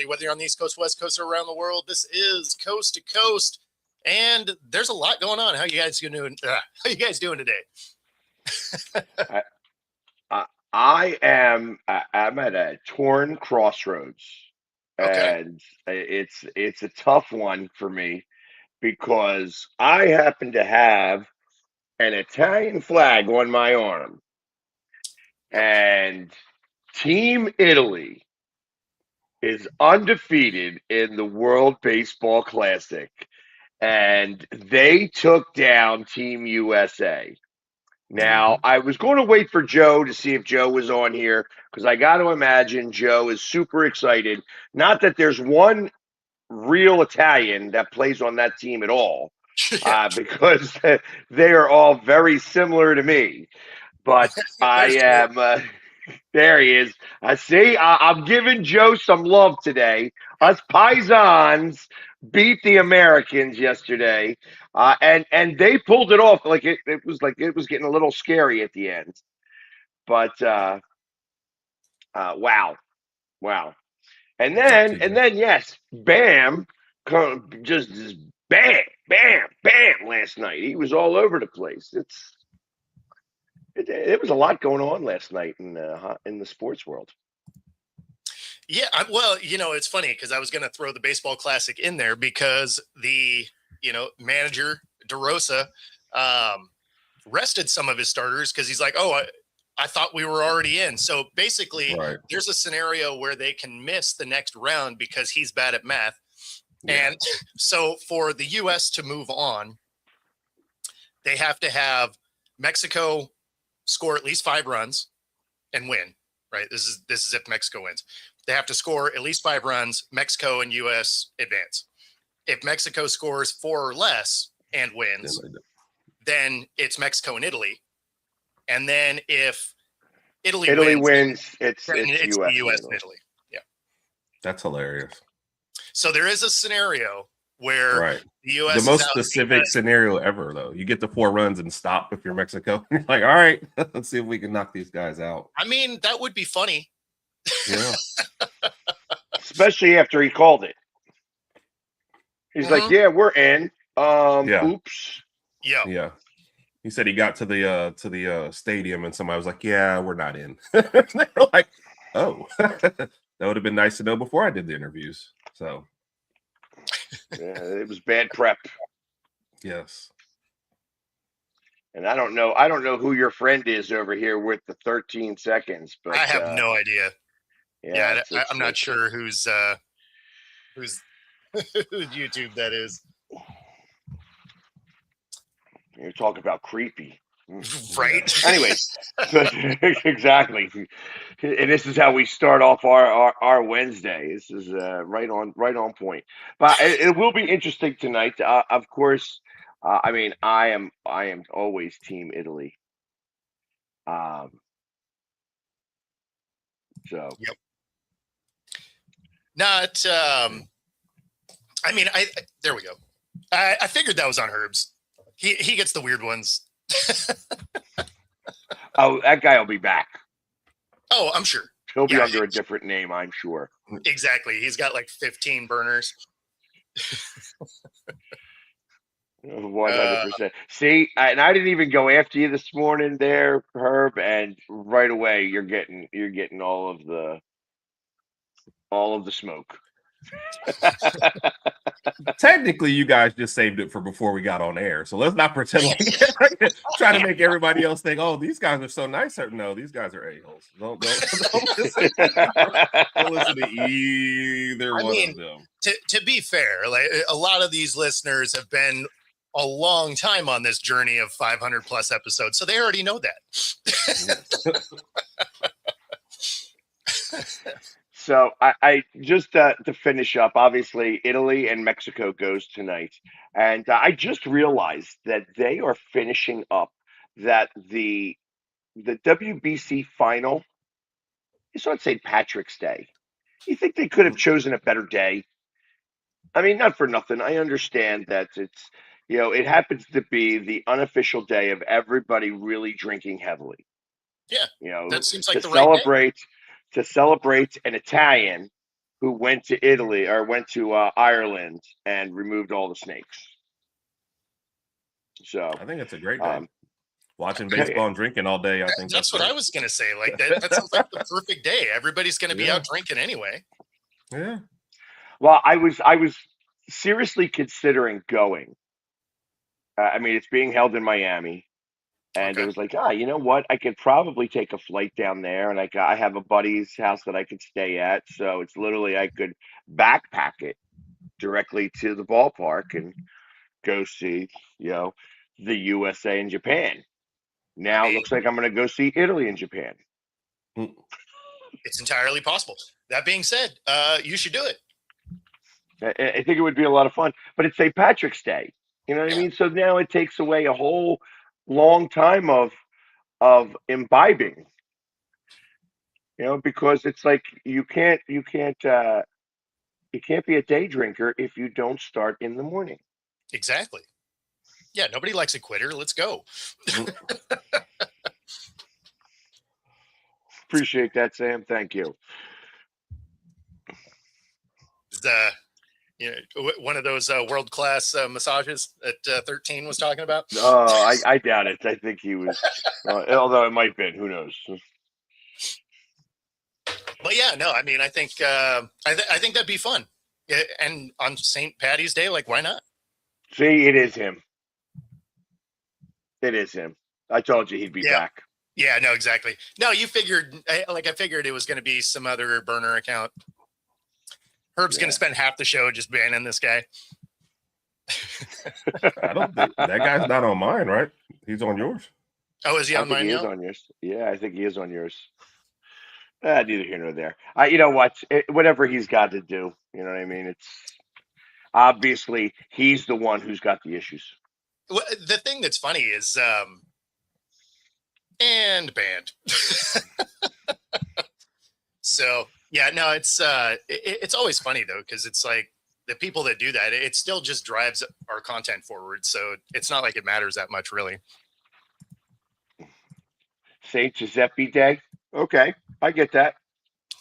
whether you're on the East Coast, West Coast, or around the world. This is Coast to Coast, and there's a lot going on. How you guys doing? How you guys doing today? I'm at a torn crossroads, Okay. and it's a tough one for me because I happen to have an Italian flag on my arm, Yep. and Team Italy is undefeated in the World Baseball Classic, and they took down Team USA. Now, Mhm. I was going to wait for Joe to see if Joe was on here because I got to imagine Joe is super excited. Not that there's one real Italian that plays on that team at all, Yeah. because they are all very similar to me. But I There's Joe. am. There he is. I see. I'm giving Joe some love today. Us Paisans beat the Americans yesterday, and they pulled it off. It was getting a little scary at the end. But wow, wow. Up And TJ. then yes, Bam, just bam, bam, bam. Last night he was all over the place. It was a lot going on last night in the sports world. Yeah, well, it's funny because I was going to throw the baseball classic in there because the, manager DeRosa rested some of his starters because he's like, oh, I thought we were already in. So basically, Right. there's a scenario where they can miss the next round because he's bad at math. Yeah. And so for the U.S. to move on, they have to have Mexico score at least 5 runs and win. Right. This is if Mexico wins. They have to score at least 5 runs. Mexico and U.S. advance. If Mexico scores 4 or less and wins, then it's Mexico and Italy. And then if Italy wins, it's then it's U.S. the U.S. and Italy. Yeah. That's hilarious. So there is a scenario where Right. the U.S. The is most out specific scenario ever, though. You get the 4 runs and stop if you're Mexico. You're like, all right, let's see if we can knock these guys out. I mean, that would be funny. Yeah. Especially after he called it. He's like, yeah, we're in. Yeah. Oops. Yeah. Yeah. He said he got to the stadium and somebody was like, yeah, we're not in. They were like, oh, that would have been nice to know before I did the interviews. So yeah, it was bad prep. Yes. And I don't know who your friend is over here with the 13 seconds, but I have no idea. Yeah, I'm not sure whose whose YouTube that is. You're talking about creepy. Right. Anyways, exactly. And this is how we start off our Wednesday. This is right on point. But it will be interesting tonight. Of course, I mean, I am always Team Italy. So Yep. Not. I mean, there we go. I figured that was on Herbs. He gets the weird ones. oh, that guy will be back. Oh, I'm sure. He'll be under a different name, I'm sure. Exactly. He's got like 15 burners. 100%. See, and I didn't even go after you this morning there, Herb, and right away you're getting all of the smoke. Technically, you guys just saved it for before we got on air. So let's not pretend like try to make everybody else think, oh, these guys are so nice. No, these guys are a-holes. Don't listen to either one of them. To be fair, like a lot of these listeners have been a long time on this journey of 500 plus episodes, so they already know that. So I just to finish up, obviously Italy and Mexico goes tonight, and I just realized that they are finishing up that the WBC final is on St. Patrick's Day. You think they could have chosen a better day? I mean, not for nothing. I understand that it's it happens to be the unofficial day of everybody really drinking heavily. Yeah, that seems like to the right day. To celebrate an Italian who went to Italy or went to Ireland and removed all the snakes. So, I think it's a great day. um, Watching okay. baseball and drinking all day. I think That's what great. I was gonna say. Like that sounds like the perfect day. Everybody's gonna be Yeah. out drinking anyway. Yeah. Well, I was seriously considering going. I mean, it's being held in Miami, and it Okay. was like, you know what? I could probably take a flight down there, and I have a buddy's house that I could stay at, so it's literally I could backpack it directly to the ballpark and go see, the USA and Japan. I Now it mean, looks like I'm going to go see Italy and Japan. Mm. it's entirely possible. That being said, you should do it. I think it would be a lot of fun, but it's St. Patrick's Day. You know what I Yeah. mean? So now it takes away a whole long time of imbibing. Because it's like you can't be a day drinker if you don't start in the morning. Exactly. Yeah, nobody likes a quitter. Let's go. Appreciate that, Sam. Thank you. The one of those world class massages that 13 was talking about. Oh, I doubt it. I think he was, although it might have been. Who knows? But yeah, no, I mean, I think I think that'd be fun. Yeah, and on St. Patty's Day, like, why not? See, it is him. It is him. I told you he'd be Yeah. back. Yeah, no, exactly. No, you figured, I figured it was going to be some other burner account. Herb's going to spend half the show just banning this guy. I don't think that guy's not on mine, right? He's on yours. Oh, is he I on think mine he is now? on yours. Yeah, I think he is on yours. Neither here nor there. You know what? Whatever he's got to do. You know what I mean? It's obviously he's the one who's got the issues. Well, the thing that's funny is, and banned. So yeah, no, it's always funny though, because it's like the people that do that, it still just drives our content forward. So it's not like it matters that much, really. Saint Giuseppe Day. Okay, I get that.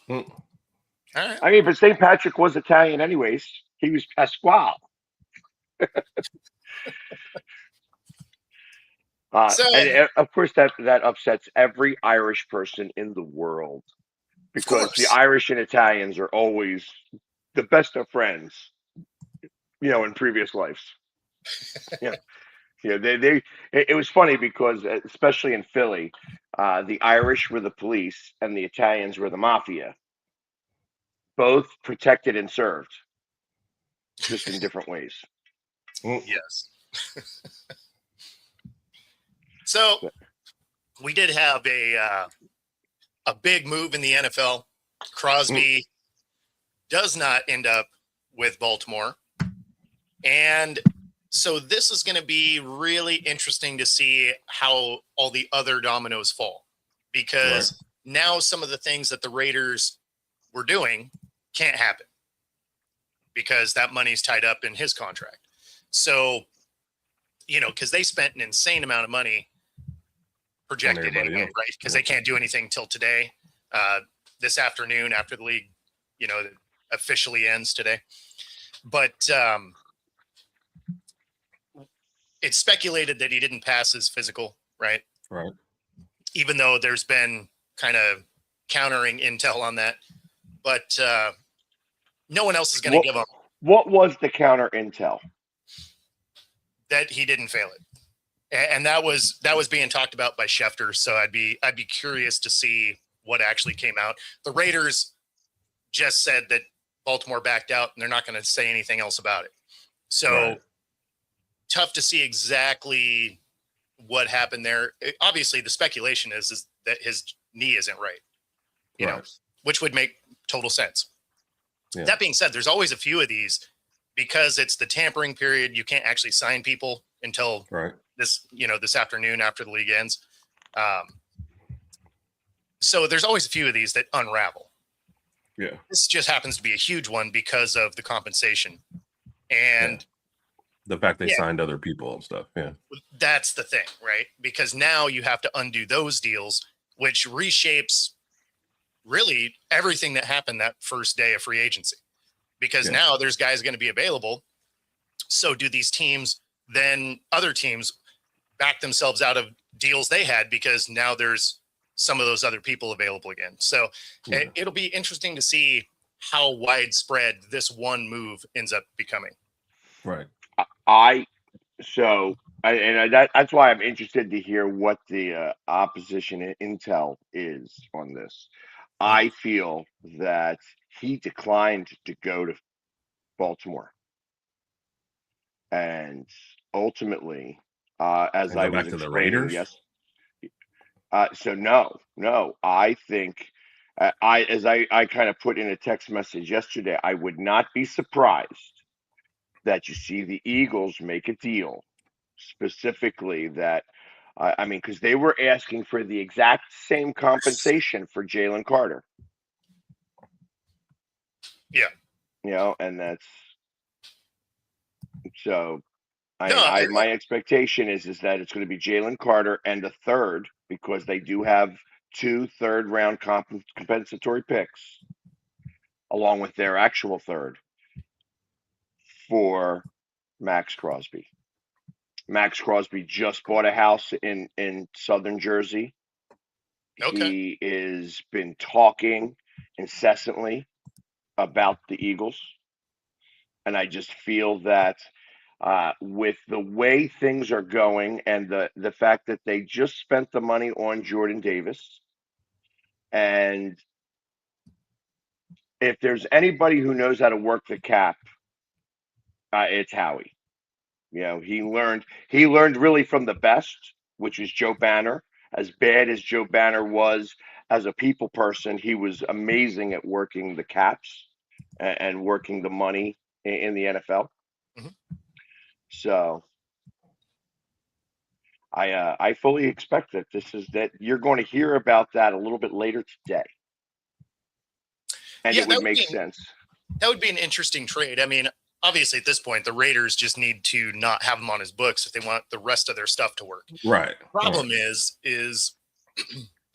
Mm. All right. I mean, but St. Patrick was Italian, anyways. He was Pasquale. So And of course, that upsets every Irish person in the world because the course. Irish and Italians are always the best of friends. In previous lives. Yeah. It was funny because especially in Philly, the Irish were the police and the Italians were the mafia. Both protected and served, just in different ways. Yes. So we did have a big move in the NFL. Crosby does not end up with Baltimore. And so this is going to be really interesting to see how all the other dominoes fall, because now some of the things that the Raiders were doing can't happen because that money's tied up in his contract. So, because they spent an insane amount of money projected anyway, right? Because they can't do anything till today, this afternoon after the league, officially ends today. But it's speculated that he didn't pass his physical, right? Right. Even though there's been kind of countering intel on that. But no one else is going to give him What was the counter intel? that he didn't fail it. And that was being talked about by Schefter. So I'd be curious to see what actually came out. The Raiders just said that Baltimore backed out and they're not going to say anything else about it. So tough to see exactly what happened there. Obviously the speculation is that his knee isn't right, you know, which would make total sense. Yeah. That being said, there's always a few of these because it's the tampering period. You can't actually sign people until this afternoon after the league ends. So there's always a few of these that unravel. Yeah. This just happens to be a huge one because of the compensation and the fact they signed other people and stuff. Yeah. That's the thing, right? Because now you have to undo those deals, which reshapes really everything that happened that first day of free agency, because now there's guys going to be available. So do these teams, then other teams back themselves out of deals they had because now there's some of those other people available again. So it'll be interesting to see how widespread this one move ends up becoming. Right. That's why I'm interested to hear what the opposition intel is on this. I feel that he declined to go to Baltimore, and ultimately, as And I go was back to the explaining, Raiders. yes. So no, I think I kind of put in a text message yesterday. I would not be surprised that you see the Eagles make a deal specifically that. I mean, because they were asking for the exact same compensation for Jalen Carter. Yeah. And that's so. No, My expectation is that it's going to be Jalen Carter and a third, because they do have 2 third-round compensatory picks along with their actual third for Max Crosby. Max Crosby just bought a house in southern Jersey. Okay. He has been talking incessantly about the Eagles, and I just feel that with the way things are going and the fact that they just spent the money on Jordan Davis, and if there's anybody who knows how to work the cap, it's Howie. He learned really from the best, which is Joe Banner. As bad as Joe Banner was as a people person, he was amazing at working the caps and working the money in the NFL. Mhm. So I fully expect that you're going to hear about that a little bit later today, and Yeah, it would make sense. That would be an interesting trade. I mean, obviously at this point, the Raiders just need to not have him on his books if they want the rest of their stuff to work. Right. Problem is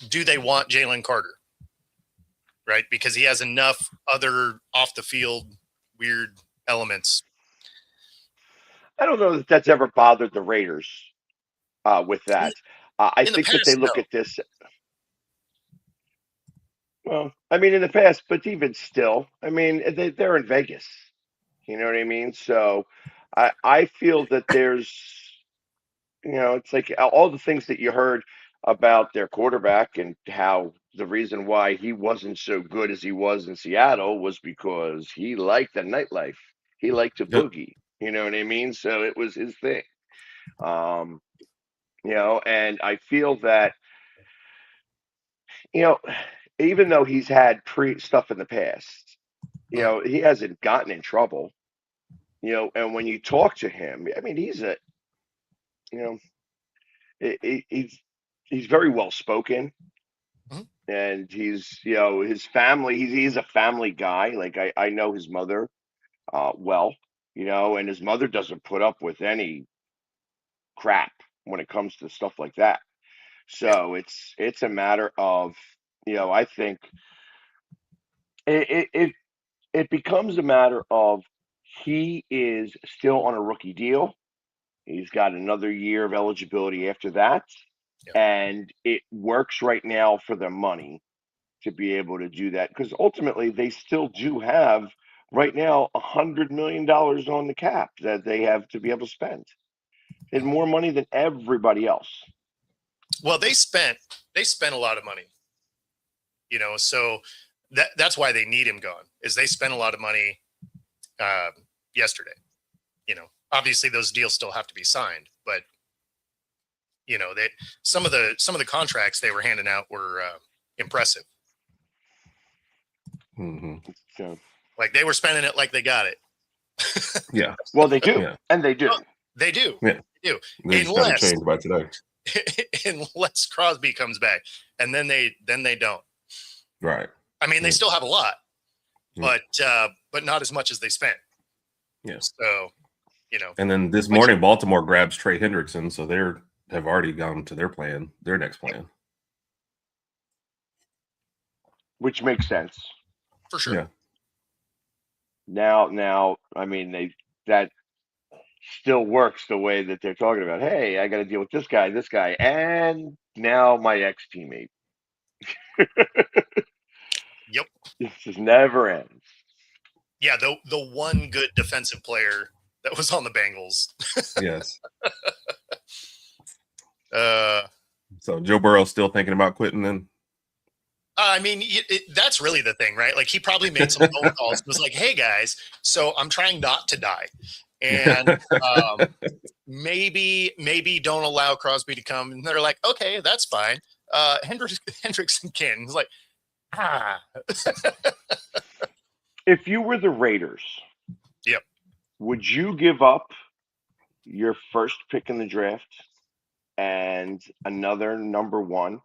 do they want Jalen Carter? Right? Because he has enough other off the field weird elements. I don't know that that's ever bothered the Raiders with that. I think that they look at this. Well, I mean, in the past, but even still, I mean, they're in Vegas. You know what I mean? So I feel that it's like all the things that you heard about their quarterback and how the reason why he wasn't so good as he was in Seattle was because he liked the nightlife. He liked to boogie. You know what I mean? So it was his thing. Um, and I feel that, you know, even though he's had pre stuff in the past, he hasn't gotten in trouble. And when you talk to him, I mean, you know, he's very well spoken, Mhm. and his family. He's a family guy. Like I know his mother, well, and his mother doesn't put up with any crap when it comes to stuff like that. So it's a matter of, I think it it becomes a matter of he is still on a rookie deal. He's got another year of eligibility after that. Yep. And it works right now for their money to be able to do that, because ultimately they still do have right now $100 million on the cap that they have to be able to spend. And more money than everybody else. Well, they spent a lot of money, so that's why they need him gone, is they spent a lot of money yesterday. Obviously those deals still have to be signed, but they some of the contracts they were handing out were impressive. Mm-hmm. So, like they were spending it like they got it. Yeah. Well, they do, Yeah. and they do. They do. Yeah. They do. They just got to change by today. Unless Crosby comes back, and then they don't. Right. I mean, they still have a lot, Yeah. but not as much as they spent. Yeah. So, And then this morning, Baltimore grabs Trey Hendrickson, so have already gone to their next plan. which makes sense. for sure. Yeah. Now, I mean, that still works the way that they're talking about. Hey, I got to deal with this guy, and now my ex teammate. Yep. This just never ends. Yeah, the one good defensive player that was on the Bengals. Yes. So Joe Burrow's still thinking about quitting then? I mean, that's really the thing, right? Like he probably made some phone calls and was like, "Hey guys, so I'm trying not to die, and maybe don't allow Crosby to come." And they're like, "Okay, that's fine." Hendricks and Kin is like, If you were the Raiders, Yep. would you give up your first pick in the draft and another number one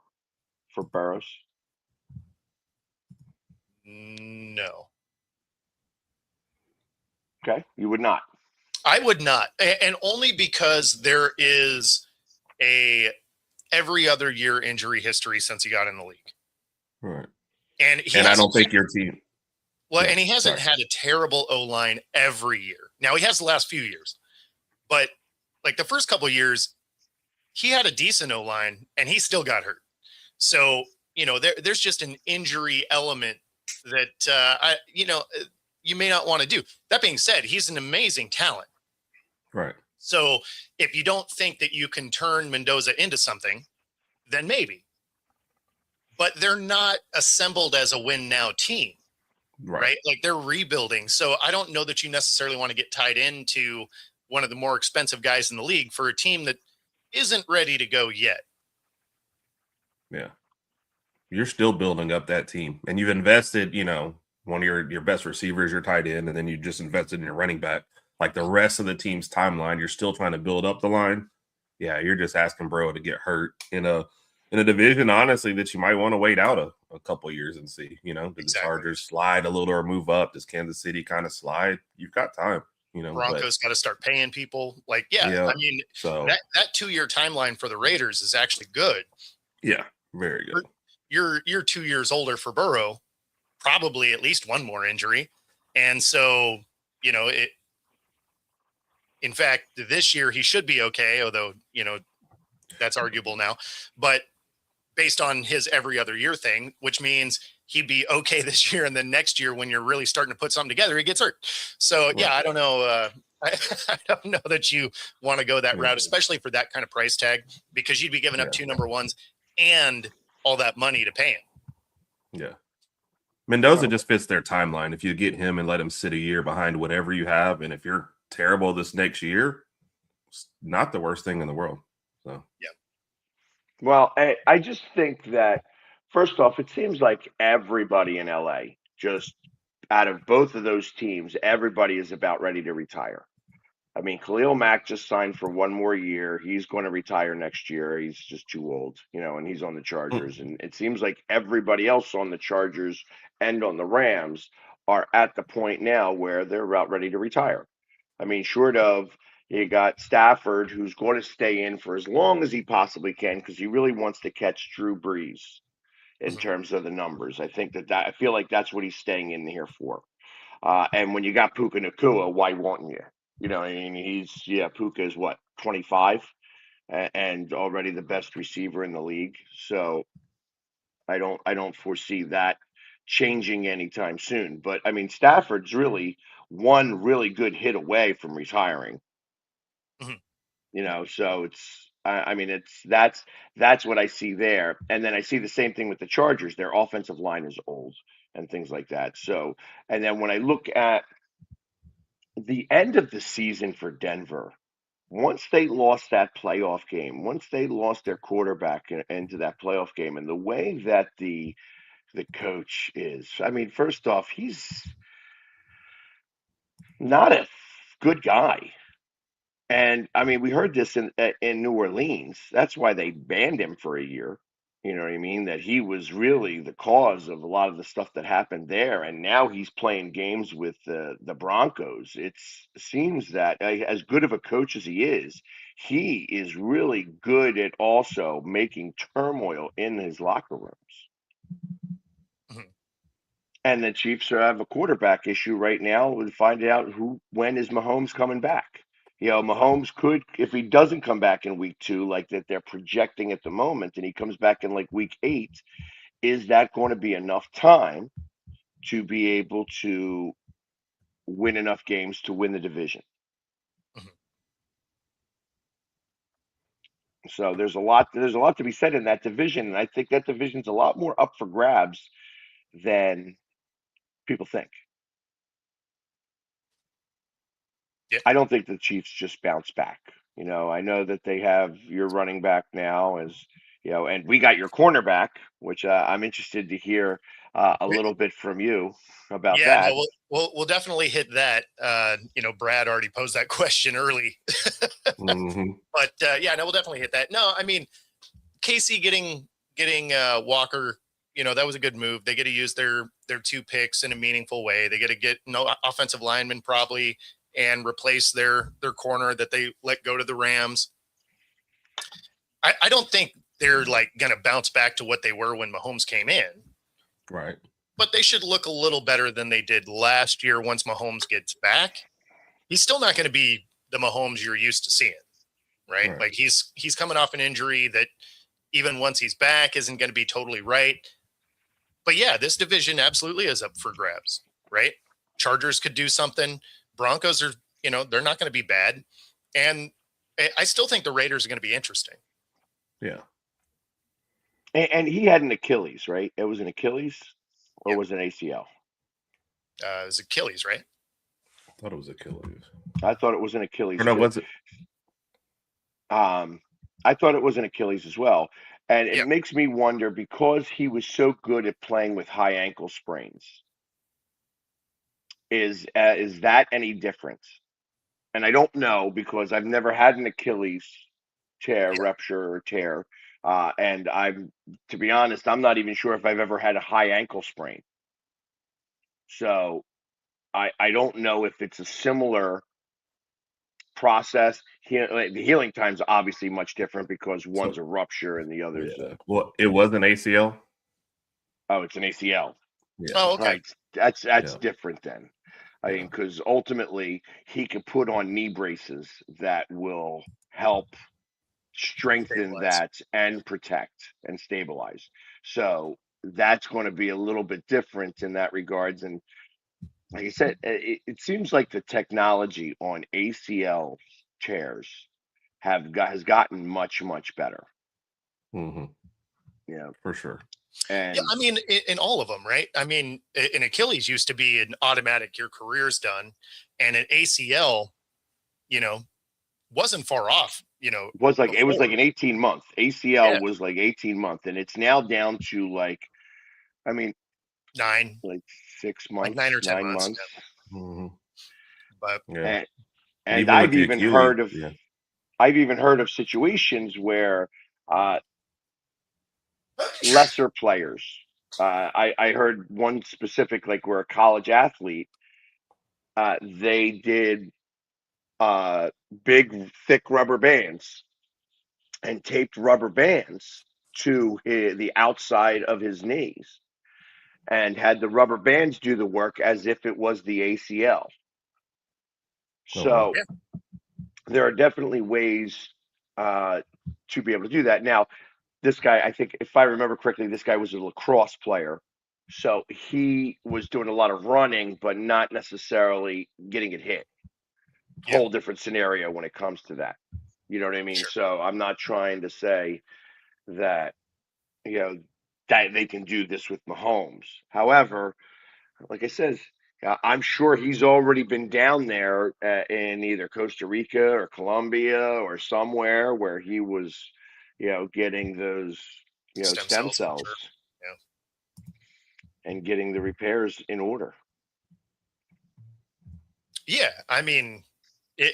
for Burrows? No, Okay, you would not. I would not, and only because there is a every other year injury history since he got in the league. Right. And I don't think your team. Well, and he hasn't had a terrible O-line every year. Now he has the last few years, but like the first couple of years, he had a decent O-line and he still got hurt. So, there's just an injury element that, you may not want to do. That being said, he's an amazing talent. Right. So if you don't think that you can turn Mendoza into something, then maybe. But they're not assembled as a win now team, right? Like they're rebuilding. So I don't know that you necessarily want to get tied into one of the more expensive guys in the league for a team that isn't ready to go yet. Yeah. You're still building up that team, and you've invested, one of your best receivers, your tight end, and then you just invested in your running back. Like the rest of the team's timeline, you're still trying to build up the line. Yeah, you're just asking Burrow to get hurt in a division, honestly, that you might want to wait out a couple of years and see. Do the Chargers slide a little or move up? Does Kansas City kind of slide? You've got time. Broncos got to start paying people. I mean, so that 2-year timeline for the Raiders is actually good. Yeah, very good. You're 2 years older for Burrow, probably at least one more injury. And so, in fact, this year he should be okay, although, that's arguable now. But based on his every other year thing, which means he'd be okay this year. And then next year, when you're really starting to put something together, he gets hurt. So, yeah, I don't know. I don't know that you want to go that route, especially for that kind of price tag, because you'd be giving up 2 number ones and all that money to pay him. Yeah. Mendoza just fits their timeline. If you get him and let him sit a year behind whatever you have, and if you're terrible this next year, it's not the worst thing in the world. So yeah. Well, I just think that first off, it seems like everybody in LA, just out of both of those teams, everybody is about ready to retire. I mean, Khalil Mack just signed for one more year. He's going to retire next year. He's just too old, and he's on the Chargers. And it seems like everybody else on the Chargers and on the Rams are at the point now where they're about ready to retire. I mean, short of you got Stafford, who's going to stay in for as long as he possibly can because he really wants to catch Drew Brees in terms of the numbers. I think that I feel like that's what he's staying in here for. And when you got Puka Nacua, why won't you? I mean, Puka is what, 25 and already the best receiver in the league. So I don't foresee that changing anytime soon. But I mean, Stafford's really one really good hit away from retiring. So I mean, that's what I see there. And then I see the same thing with the Chargers. Their offensive line is old and things like that. So, and then when I look at the end of the season for Denver, once they lost that playoff game, once they lost their quarterback into that playoff game, and the way that the coach is, I mean, first off, he's not a good guy. And I mean, we heard this in New Orleans. That's why they banned him for a year. You know what I mean? That he was really the cause of a lot of the stuff that happened there. And now he's playing games with the Broncos. It seems that as good of a coach as he is really good at also making turmoil in his locker rooms. And the Chiefs have a quarterback issue right now. We'll find out when is Mahomes coming back. Mahomes could, if he doesn't come back in week 2, like that they're projecting at the moment, and he comes back in like week 8, is that going to be enough time to be able to win enough games to win the division? Mhm. So there's a lot to be said in that division, and I think that division's a lot more up for grabs than people think. Yeah. I don't think the Chiefs just bounce back. I know that they have your running back now, and we got your cornerback, which I'm interested to hear a little bit from you about Yeah, no, that. we'll definitely hit that. Brad already posed that question early, Mm-hmm. but yeah, no, we'll definitely hit that. No, I mean, Casey getting Walker, that was a good move. They get to use their 2 picks in a meaningful way. They get to get no offensive lineman probably and replace their corner that they let go to the Rams. I don't think they're like going to bounce back to what they were when Mahomes came in, Right. but they should look a little better than they did last year once Mahomes gets back. He's still not going to be the Mahomes you're used to seeing, right? Right. Like he's coming off an injury that even once he's back isn't going to be totally right. But yeah, this division absolutely is up for grabs, right? Chargers could do something. Broncos are, they're not going to be bad. And I still think the Raiders are going to be interesting. Yeah. And he had an Achilles, right? It was an Achilles, or Yep. was it an ACL? It was Achilles, right? I thought it was Achilles. I thought it was an Achilles Or no, too. was it? I thought it was an Achilles as well. And it Yeah. makes me wonder, because he was so good at playing with high ankle sprains, is that any different? And I don't know, because I've never had an Achilles tear, Yeah. rupture, or tear. And to be honest, I'm not even sure if I've ever had a high ankle sprain. So I don't know if it's a similar process. The healing time's obviously much different, because one's So a rupture and the other's yeah. Well, it was an ACL. it's an ACL. Yeah. Oh, okay. Right. That's Yeah. different then. I mean, Yeah. because ultimately he could put on knee braces that will help strengthen Stabilize. that and protect and stabilize. So that's going to be a little bit different in that regards. And like I said, it seems like the technology on ACL tears has gotten much, much better. Mm-hmm. Yeah. For sure. Yeah, And I mean, in all of them, right? I mean, an Achilles used to be an automatic, your career's done, and an ACL, you know, wasn't far off, it was like before. an 18-month ACL, Yeah, was like 18-month, and it's now down to like, I mean, nine, like six like months, 9 or 10 nine months. months. Mm-hmm. But Yeah. And And and even with the Achilles, yeah. I've even heard of situations where uh, lesser players. I heard one specific, like where a college athlete, they did uh, big thick rubber bands and taped rubber bands to the outside of his knees, and had the rubber bands do the work as if it was the ACL. Oh wow. So there are definitely ways uh, to be able to do that. Now, this guy, I think, if I remember correctly, this guy was a lacrosse player. So he was doing a lot of running, but not necessarily getting it hit. yeah, Whole different scenario when it comes to that. You know what I mean? sure. So I'm not trying to say that, you know, that they can do this with Mahomes. However, like I said, I'm sure he's already been down there in either Costa Rica or Colombia or somewhere where he was, getting those, Stem stem cells, I'm cells sure. Yeah. and getting the repairs in order. Yeah, I mean,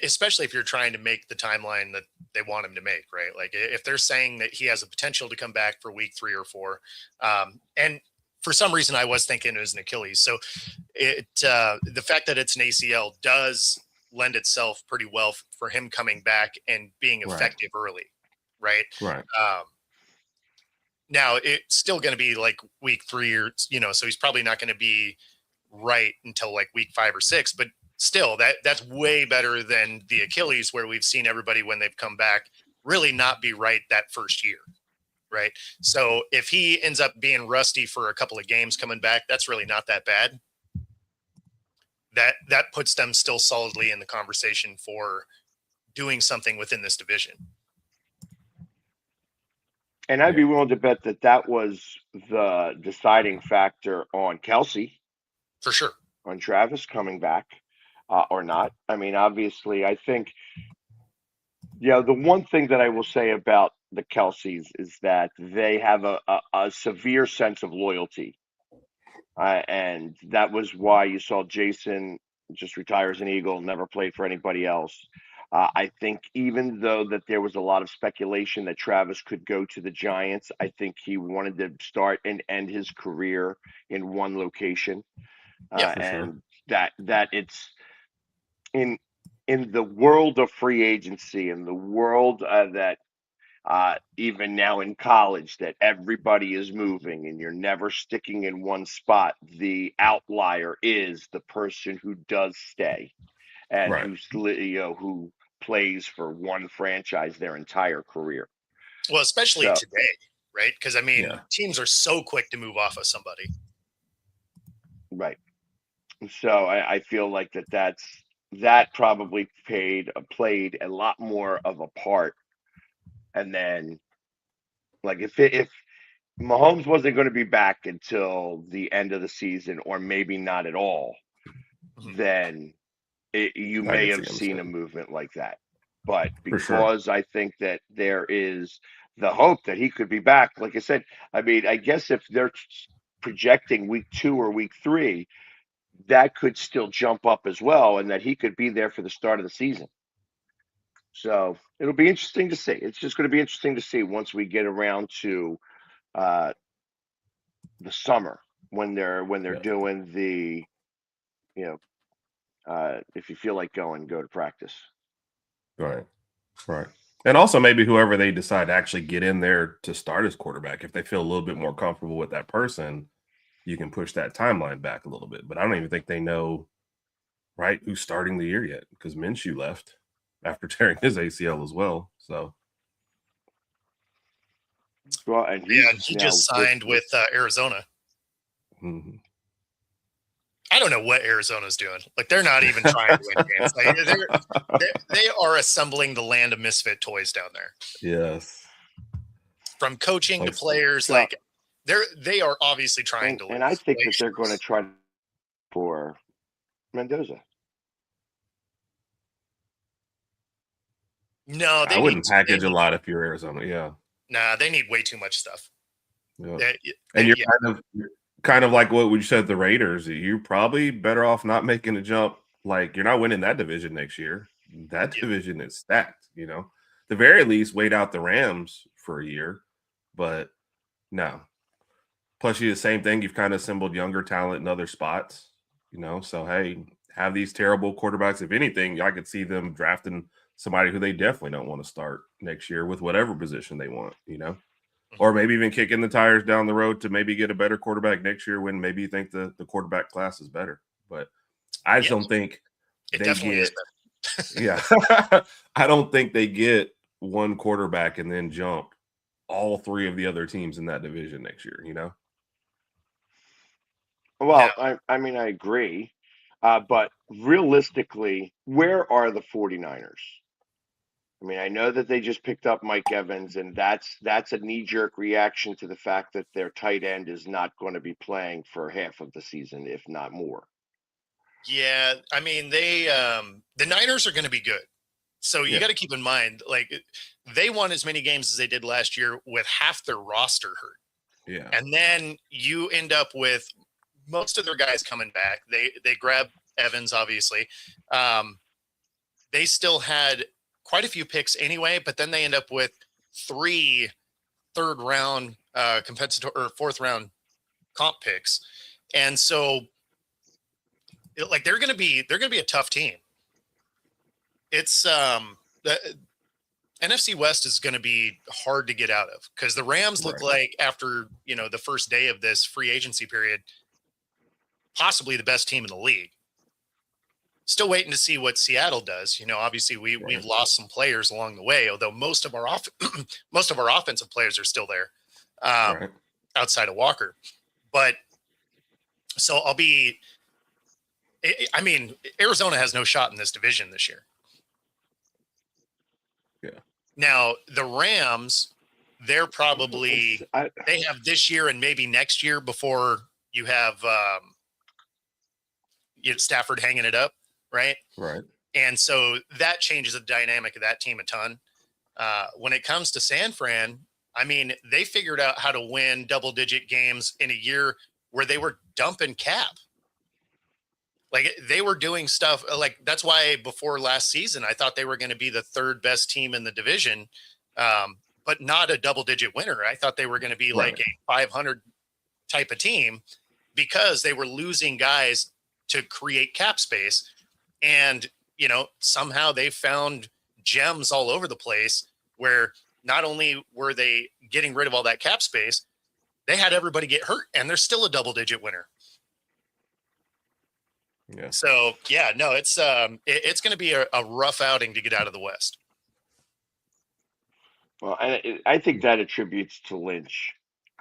especially if you're trying to make the timeline that they want him to make, right? Like if they're saying that he has a potential to come back for week 3 or 4, and for some reason I was thinking it was an Achilles. So the fact that it's an ACL does lend itself pretty well for him coming back and being Right. effective early, right? Right. Um, Now it's still going to be like week 3 or, so he's probably not going to be right until like week 5 or 6, but still that's way better than the Achilles, where we've seen everybody when they've come back really not be right that first year. Right. So if he ends up being rusty for a couple of games coming back, that's really not that bad. That puts them still solidly in the conversation for doing something within this division. And I'd be willing to bet that was the deciding factor on Kelsey, For sure. on Travis coming back or not. I mean, obviously, I think, the one thing that I will say about the Kelseys is that they have a severe sense of loyalty. And that was why you saw Jason just retire as an Eagle, never played for anybody else. I think even though that there was a lot of speculation that Travis could go to the Giants, I think he wanted to start and end his career in one location. Yeah, for and sure. that it's in the world of free agency, in the world that even now in college, that everybody is moving and you're never sticking in one spot. The outlier is the person who does stay and Right. who plays for one franchise their entire career. well, especially So, today, right? Because I mean, Yeah. teams are so quick to move off of somebody. right. So I feel like that probably played a lot more of a part. And then, like, if Mahomes wasn't going to be back until the end of the season, or maybe not at all, Mhm. then you I may can see have him seen a staying. movement like that. But For sure. because I think that there is the hope that he could be back, like I said, I mean, I guess if they're projecting week 2 or week 3, that could still jump up as well, and that he could be there for the start of the season. So it'll be interesting to see. It's just going to be interesting to see once we get around to uh, the summer, when they're Yeah. doing the, you know if you feel like going, go to practice. Right. Right. And also maybe whoever they decide to actually get in there to start as quarterback, if they feel a little bit more comfortable with that person, you can push that timeline back a little bit. But I don't even think they know, right, who's starting the year yet, because Minshew left after tearing his ACL as well. So Well, and Yeah, he's and he now just signed with Arizona. mhm. I don't know what Arizona's doing. Like, they're not even trying to win games. Like, they are assembling the land of misfit toys down there. Yes. From coaching to Like, players, so, like they are obviously trying to and I lose. think Like, that they're going to try for Mendoza. no, I wouldn't package a lot if you're Arizona. Yeah. they need way too much stuff. Yeah. They, And you're yeah, kind of like what you said, the Raiders. You're probably better off not making a jump. Like, you're not winning that division next year. That yeah, division is stacked, The very least, wait out the Rams for a year. But no. Plus, you the same thing. You've kind of assembled younger talent in other spots. So, hey, have these terrible quarterbacks. If anything, I could see them drafting somebody who they definitely don't want to start next year with whatever position they want. Or maybe even kicking the tires down the road to maybe get a better quarterback next year when maybe you think the quarterback class is better. But I just yeah, don't think it they definitely is get better. yeah. I don't think they get one quarterback and then jump all 3 of the other teams in that division next year. No, Well, I mean, I agree. But realistically, where are the 49ers? I mean, I know that they just picked up Mike Evans, and that's a knee-jerk reaction to the fact that their tight end is not going to be playing for half of the season, if not more. yeah, I mean, the Niners are going to be good. So you Yeah. got to keep in mind, like, they won as many games as they did last year with half their roster hurt. Yeah. And then you end up with most of their guys coming back. They grab Evans, obviously. They still had quite a few picks anyway, but then they end up with 3 third-round compensatory or fourth-round comp picks, and so like they're gonna be a tough team. It's NFC West is going to be hard to get out of because the Rams look like after, the first day of this free agency period, possibly the best team in the league. Still waiting to see what Seattle does. Obviously we've lost some players along the way, although most of our offensive players are still there, outside of Walker. But so Arizona has no shot in this division this year. Yeah. Now the Rams, they're probably they have this year and maybe next year before you have Stafford hanging it up, right? Right. And so that changes the dynamic of that team a ton. When it comes to San Fran, they figured out how to win double-digit games in a year where they were dumping cap. Like they were doing stuff like that's why before last season, I thought they were going to be the third best team in the division, but not a double-digit winner. I thought they were going to be like a 500 type of team because they were losing guys to create cap space. And, somehow they found gems all over the place where not only were they getting rid of all that cap space, they had everybody get hurt and they're still a double-digit winner. Yeah. So, it's going to be a rough outing to get out of the West. Well, I think that attributes to Lynch.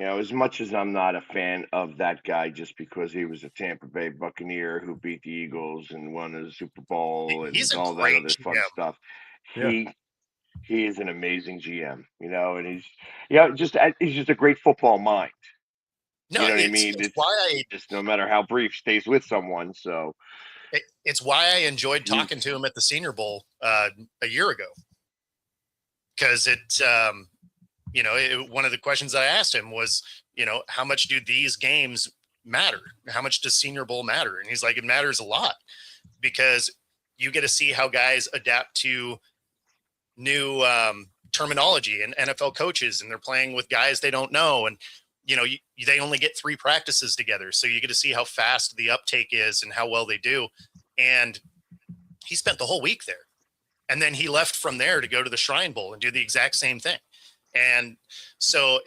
As much as I'm not a fan of that guy just because he was a Tampa Bay Buccaneer who beat the Eagles and won a Super Bowl and all that other fun stuff, he is an amazing GM, and he's just a great football mind. No, you know what I mean? It's why just no matter how brief stays with someone. So it's why I enjoyed talking to him at the Senior Bowl a year ago. Because one of the questions I asked him was, how much do these games matter? How much does Senior Bowl matter? And he's like, it matters a lot because you get to see how guys adapt to new terminology and NFL coaches, and they're playing with guys they don't know. And, they only get 3 practices together. So you get to see how fast the uptake is and how well they do. And he spent the whole week there. And then he left from there to go to the Shrine Bowl and do the exact same thing. And so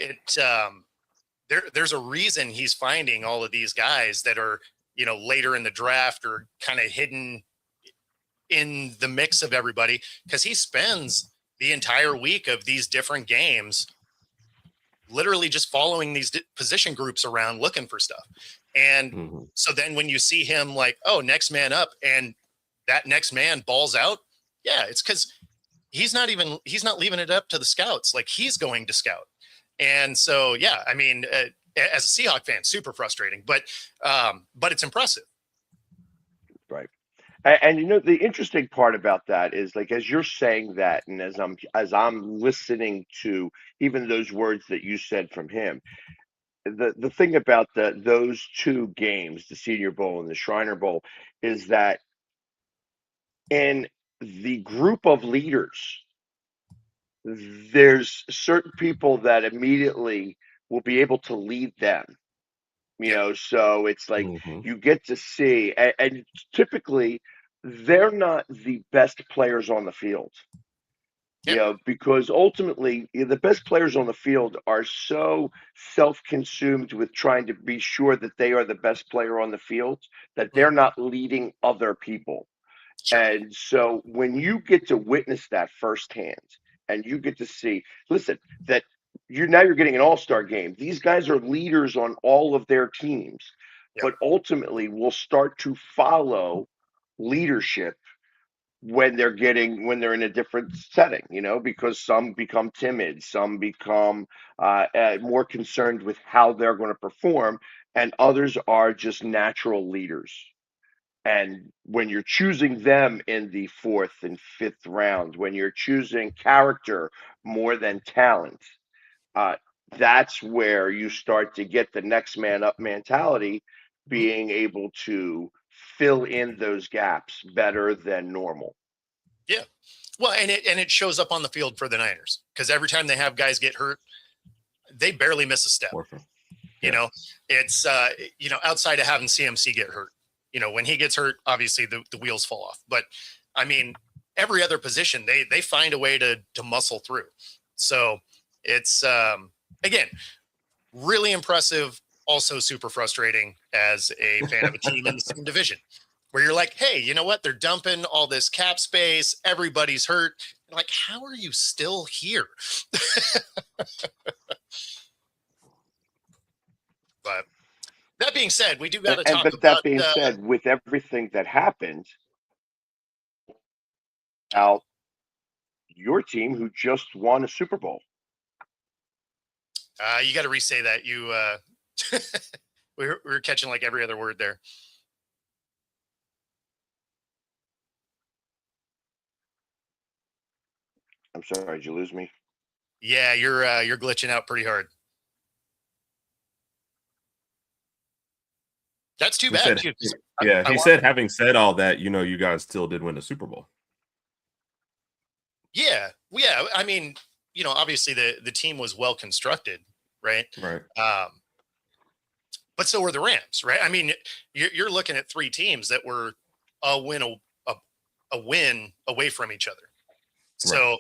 there's a reason he's finding all of these guys that are, later in the draft or kind of hidden in the mix of everybody, because he spends the entire week of these different games literally just following these position groups around looking for stuff. And so then when you see him like, oh, next man up, and that next man balls out, it's because he's not leaving it up to the scouts. Like he's going to scout. And so, as a Seahawk fan, super frustrating, but it's impressive. Right. And the interesting part about that is like, as you're saying that, and as I'm listening to even those words that you said from him, the thing about those 2 games, the Senior Bowl and the Shriner Bowl, is that in the group of leaders, there's certain people that immediately will be able to lead them. So it's like you get to see, and typically they're not the best players on the field. Because ultimately the best players on the field are so self-consumed with trying to be sure that they are the best player on the field that they're not leading other people. Sure. And so when you get to witness that firsthand and you get to see, listen, that you're getting an all-star game. These guys are leaders on all of their teams, but ultimately will start to follow leadership when they're in a different setting, because some become timid, some become more concerned with how they're going to perform, and others are just natural leaders. And when you're choosing them in the 4th and 5th round, when you're choosing character more than talent, that's where you start to get the next man up mentality, being able to fill in those gaps better than normal. Yeah. Well, and it shows up on the field for the Niners because every time they have guys get hurt, they barely miss a step. It's outside of having CMC get hurt. When he gets hurt, obviously the wheels fall off. But every other position, they find a way to muscle through. So it's again, really impressive, also super frustrating as a fan of a team in the same division, where you're like, hey, you know what? They're dumping all this cap space. Everybody's hurt. You're like, how are you still here? But that being said, we do got to talk But about. that being said, with everything that happened, now your team who just won a Super Bowl. You got to re-say that. You we were catching like every other word there. I'm sorry, did you lose me? Yeah, you're glitching out pretty hard. That's too bad. He said, having said all that, you guys still did win the Super Bowl. Yeah. I mean, obviously the team was well constructed, right? Right. But so were the Rams, right? I mean, you're looking at three teams that were a win away from each other. So,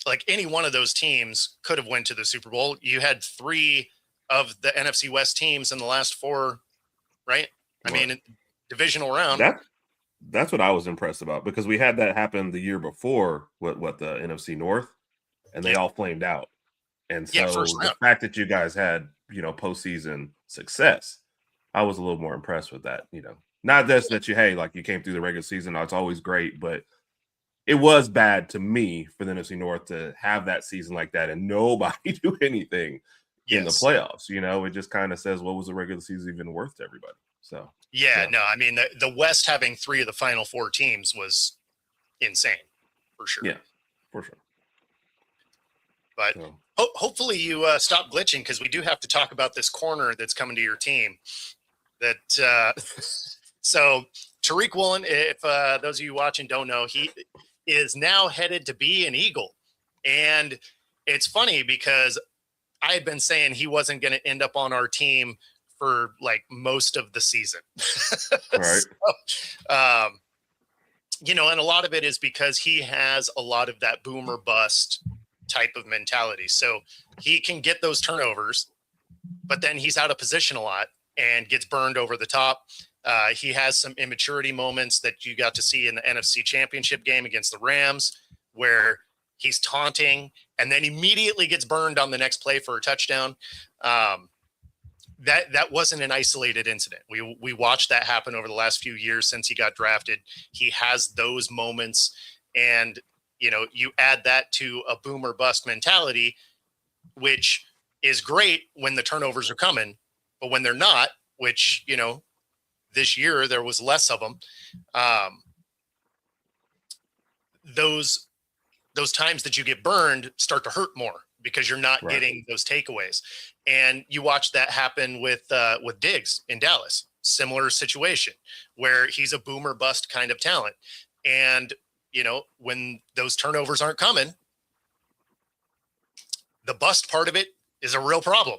like any one of those teams could have went to the Super Bowl. You had three of the NFC West teams in the last four, right? I mean, divisional round. That's what I was impressed about, because we had that happen the year before with the NFC North, and they all flamed out. And so the fact that you guys had, postseason success, I was a little more impressed with that. Not just that you came through the regular season. It's always great, but it was bad to me for the NFC North to have that season like that and nobody do anything in the playoffs. It just kind of says, what was the regular season even worth to everybody? So no, I mean the West having three of the final four teams was insane for sure. Yeah, for sure. But hopefully you stop glitching, because we do have to talk about this corner that's coming to your team. That so Tariq Woolen, if those of you watching don't know, he is now headed to be an Eagle. And it's funny because I had been saying he wasn't going to end up on our team for like most of the season. Right. So, and a lot of it is because he has a lot of that boomer bust type of mentality. So he can get those turnovers, but then he's out of position a lot and gets burned over the top. He has some immaturity moments that you got to see in the NFC Championship game against the Rams, where he's taunting and then immediately gets burned on the next play for a touchdown. That wasn't an isolated incident. We watched that happen over the last few years since he got drafted. He has those moments, and you add that to a boomer bust mentality, which is great when the turnovers are coming, but when they're not, which this year there was less of them. Those times that you get burned start to hurt more because you're not getting those takeaways. And you watch that happen with Diggs in Dallas. Similar situation where he's a boomer bust kind of talent. And, when those turnovers aren't coming, the bust part of it is a real problem.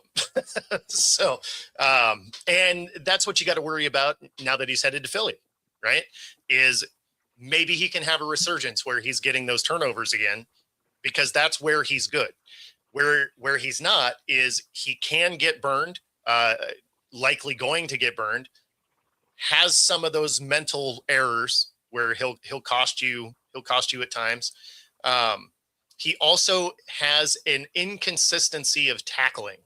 So, and that's what you got to worry about now that he's headed to Philly, right? Is maybe he can have a resurgence where he's getting those turnovers again, because that's where he's good. Where he's not is he can get burned, likely going to get burned, has some of those mental errors where he'll cost you at times. He also has an inconsistency of tackling.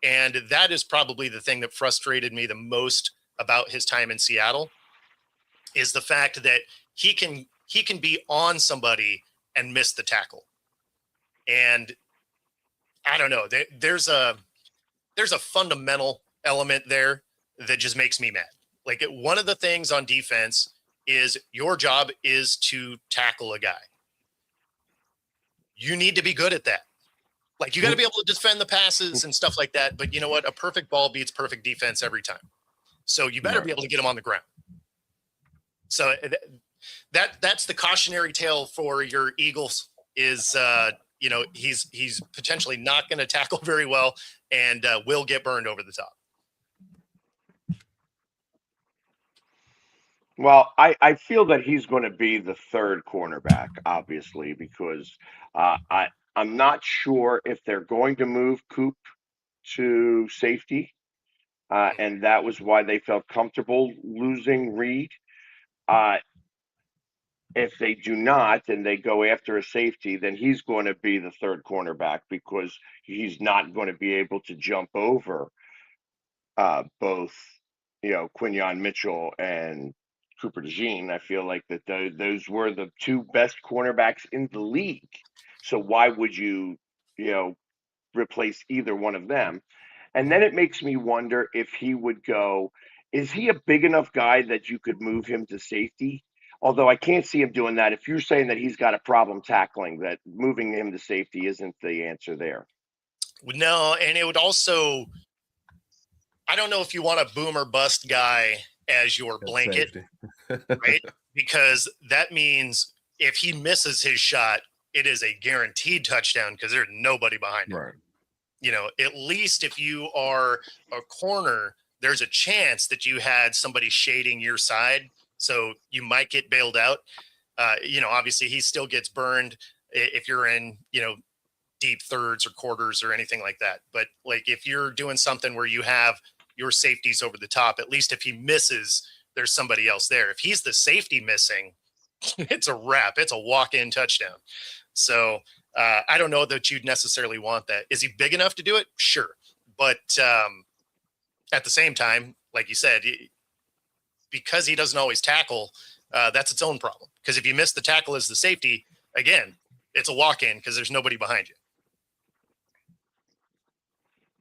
And that is probably the thing that frustrated me the most about his time in Seattle, is the fact that he can be on somebody and miss the tackle. And I don't know, there's a fundamental element there that just makes me mad. Like, one of the things on defense is your job is to tackle a guy. You need to be good at that. Like, you got to be able to defend the passes and stuff like that. But you know what? A perfect ball beats perfect defense every time. So you better be able to get him on the ground. So that's the cautionary tale for your Eagles is, he's potentially not going to tackle very well and will get burned over the top. Well, I feel that he's going to be the third cornerback, obviously, because I'm not sure if they're going to move Coop to safety, and that was why they felt comfortable losing Reed. Uh, if they do not and they go after a safety, then he's going to be the third cornerback because he's not going to be able to jump over both, Quinion Mitchell and Cooper DeJean. I feel like that those were the two best cornerbacks in the league. So why would you know, replace either one of them? And then it makes me wonder if he would go, is he a big enough guy that you could move him to safety? Although I can't see him doing that. If you're saying that he's got a problem tackling, that moving him to safety isn't the answer there. No, and it would also, I don't know if you want a boom or bust guy as your blanket, right? Because that means if he misses his shot, it is a guaranteed touchdown because there's nobody behind him. Right. At least if you are a corner, there's a chance that you had somebody shading your side. So you might get bailed out. Obviously he still gets burned if you're in, deep thirds or quarters or anything like that. But like if you're doing something where you have your safeties over the top, at least if he misses, there's somebody else there. If he's the safety missing, it's a wrap. It's a walk-in touchdown. So I don't know that you'd necessarily want that. Is he big enough to do it? Sure. But at the same time, like you said, because he doesn't always tackle, that's its own problem. Because if you miss the tackle as the safety, again, it's a walk-in because there's nobody behind you.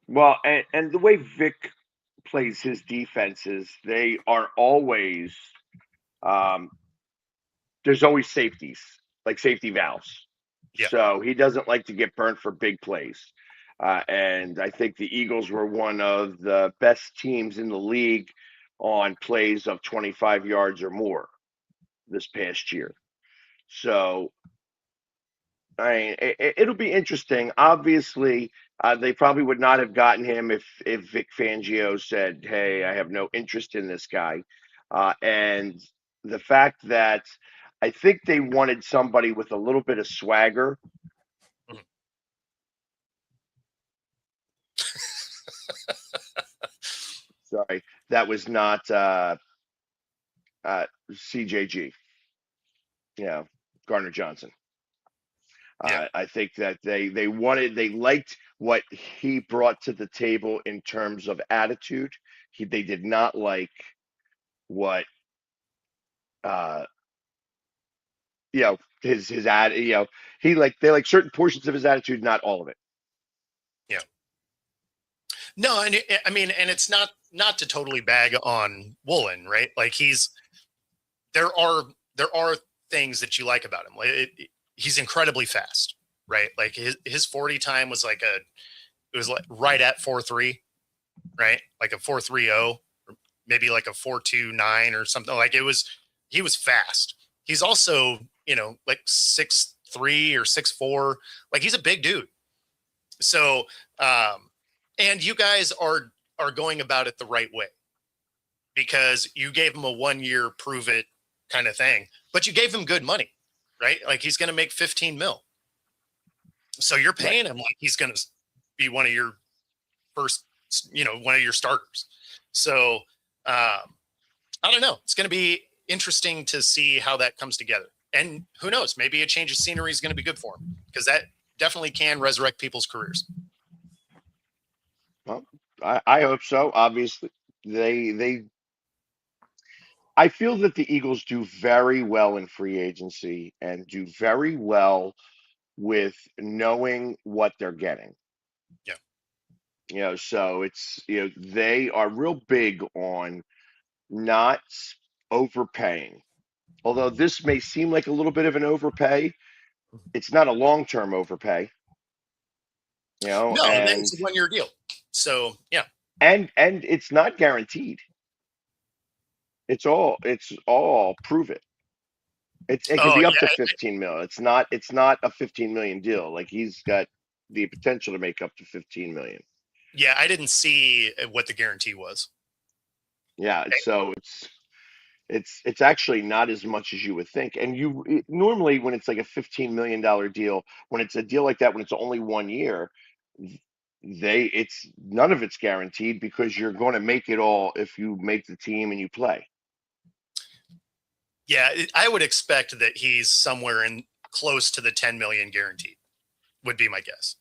Well, and the way Vic plays his defenses, they are always there's always safeties, like safety valves. Yeah. So he doesn't like to get burnt for big plays. And I think the Eagles were one of the best teams in the league on plays of 25 yards or more this past year. So, I mean, it'll be interesting. Obviously, they probably would not have gotten him if Vic Fangio said, "Hey, I have no interest in this guy," and the fact that I think they wanted somebody with a little bit of swagger. Sorry, that was not CJG. Gardner Johnson. Yeah. I think that they liked what he brought to the table in terms of attitude. They did not like what his ad. They like certain portions of his attitude, not all of it. Yeah. No, and I mean, and it's not to totally bag on Woolen, right? Like there are things that you like about him. He's incredibly fast, right? Like his 40 time was it was like right at 4.3, right? Like a 4.30, or maybe like a 4.29 or something. Like he was fast. He's also, like 6'3" or 6'4". Like he's a big dude. So, and you guys are going about it the right way because you gave him a 1 year prove it kind of thing, but you gave him good money, right? Like he's going to make 15 mil. So you're paying him like he's going to be one of your first, one of your starters. So I don't know. It's going to be interesting to see how that comes together. And who knows, maybe a change of scenery is going to be good for him because that definitely can resurrect people's careers. Well, I hope so. Obviously, I feel that the Eagles do very well in free agency and do very well with knowing what they're getting. Yeah. So it's, they are real big on not overpaying. Although this may seem like a little bit of an overpay, it's not a long-term overpay. No, and it's a 1 year deal. So yeah. And it's not guaranteed. It's all prove it. It can be up to 15 mil. It's not a 15 million deal. Like he's got the potential to make up to 15 million. Yeah, I didn't see what the guarantee was. Yeah, so It's actually not as much as you would think. And normally when it's like a $15 million deal, when it's a deal like that, when it's only 1 year, it's none of it's guaranteed because you're going to make it all if you make the team and you play. Yeah, I would expect that he's somewhere in close to the 10 million guaranteed would be my guess.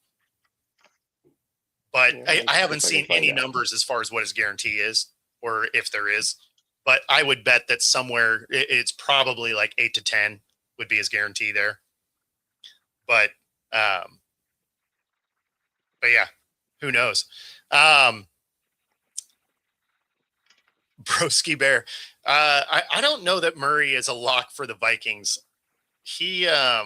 But Yeah, I haven't if I can seen find any out. numbers as far as what his guarantee is, or if there is. But I would bet that somewhere it's probably like 8 to 10 would be his guarantee there. But um, but yeah, who knows? Um, Broski Bear. I don't know that Murray is a lock for the Vikings. He I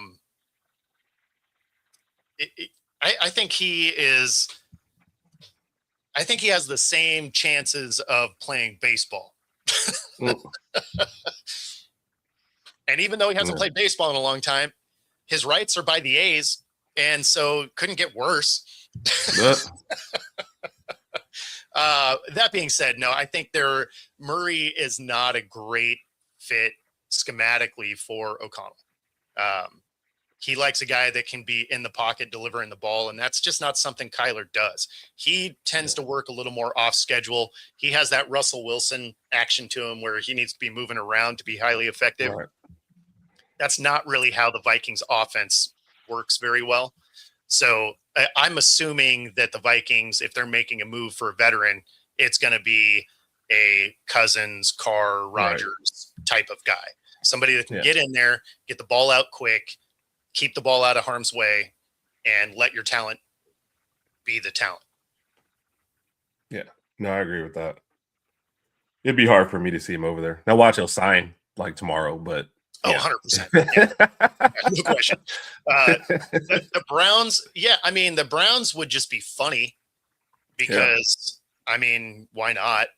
think he is. I think he has the same chances of playing baseball. Mm. And even though he hasn't Yeah. played baseball in a long time, his rights are by the A's, and so couldn't get worse. But That being said, no, I think Murray is not a great fit schematically for O'Connell. He likes a guy that can be in the pocket delivering the ball, and that's just not something Kyler does. He tends to work a little more off schedule. He has that Russell Wilson action to him where he needs to be moving around to be highly effective. right. That's not really how the Vikings offense works very well. So I'm assuming that the Vikings, if they're making a move for a veteran, it's going to be a Cousins, Carr, Rodgers type of guy. Somebody that can get in there, get the ball out quick, keep the ball out of harm's way, and let your talent be the talent. Yeah. No, I agree with that. It'd be hard for me to see him over there. Now watch he'll sign like tomorrow, but Oh, yeah. 100%. Yeah. No question. The Browns, yeah, I mean, the Browns would just be funny because, I mean, why not?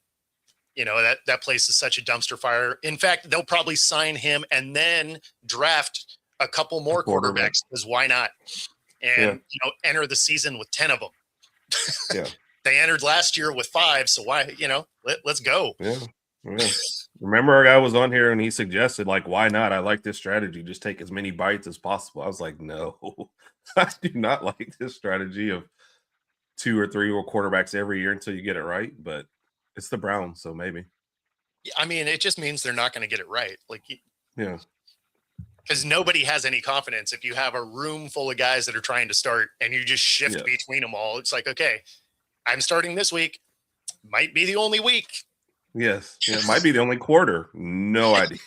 You know, that place is such a dumpster fire. In fact, they'll probably sign him and then draft a couple more quarterbacks because why not? And, enter the season with 10 of them. Yeah. They entered last year with 5, so why, let's go. Yeah. Remember our guy was on here and he suggested, like, why not? I like this strategy. Just take as many bites as possible. I was like, no, I do not like this strategy of 2 or 3 quarterbacks every year until you get it right. But it's the Browns, so maybe. I mean, it just means they're not going to get it right. Like, yeah. Because nobody has any confidence. If you have a room full of guys that are trying to start and you just shift between them all, it's like, okay, I'm starting this week. Might be the only week. Yes. Yeah, it might be the only quarter. No idea.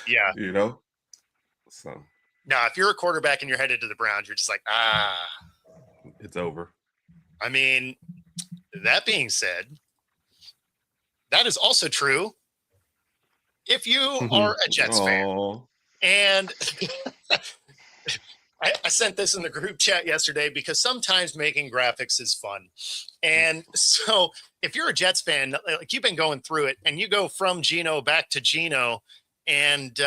Yeah. So. Now, if you're a quarterback and you're headed to the Browns, you're just like, it's over. I mean, that being said, that is also true if you are a Jets fan. And I sent this in the group chat yesterday because sometimes making graphics is fun. And so if you're a Jets fan, like you've been going through it and you go from Geno back to Geno, and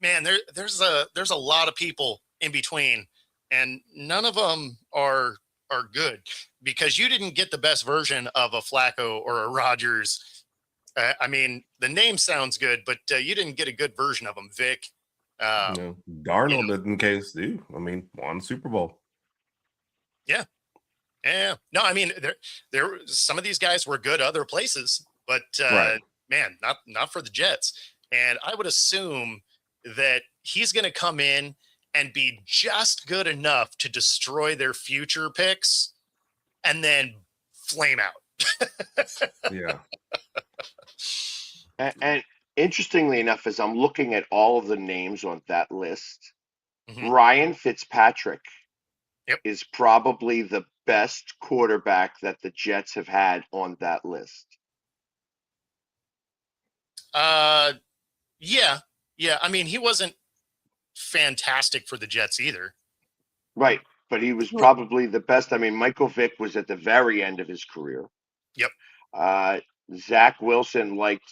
man, there's a lot of people in between, and none of them are good because you didn't get the best version of a Flacco or a Rodgers. I mean, the name sounds good, but you didn't get a good version of them, Vic. Darnold, in case, dude. I mean, won Super Bowl. Yeah. No, I mean, there some of these guys were good other places, but man, not for the Jets. And I would assume that he's going to come in and be just good enough to destroy their future picks and then flame out. Yeah. And interestingly enough, as I'm looking at all of the names on that list, Ryan Fitzpatrick is probably the best quarterback that the Jets have had on that list. Yeah. I mean, he wasn't fantastic for the Jets either. Right. But he was probably the best. I mean, Michael Vick was at the very end of his career. Yep. Zach Wilson liked,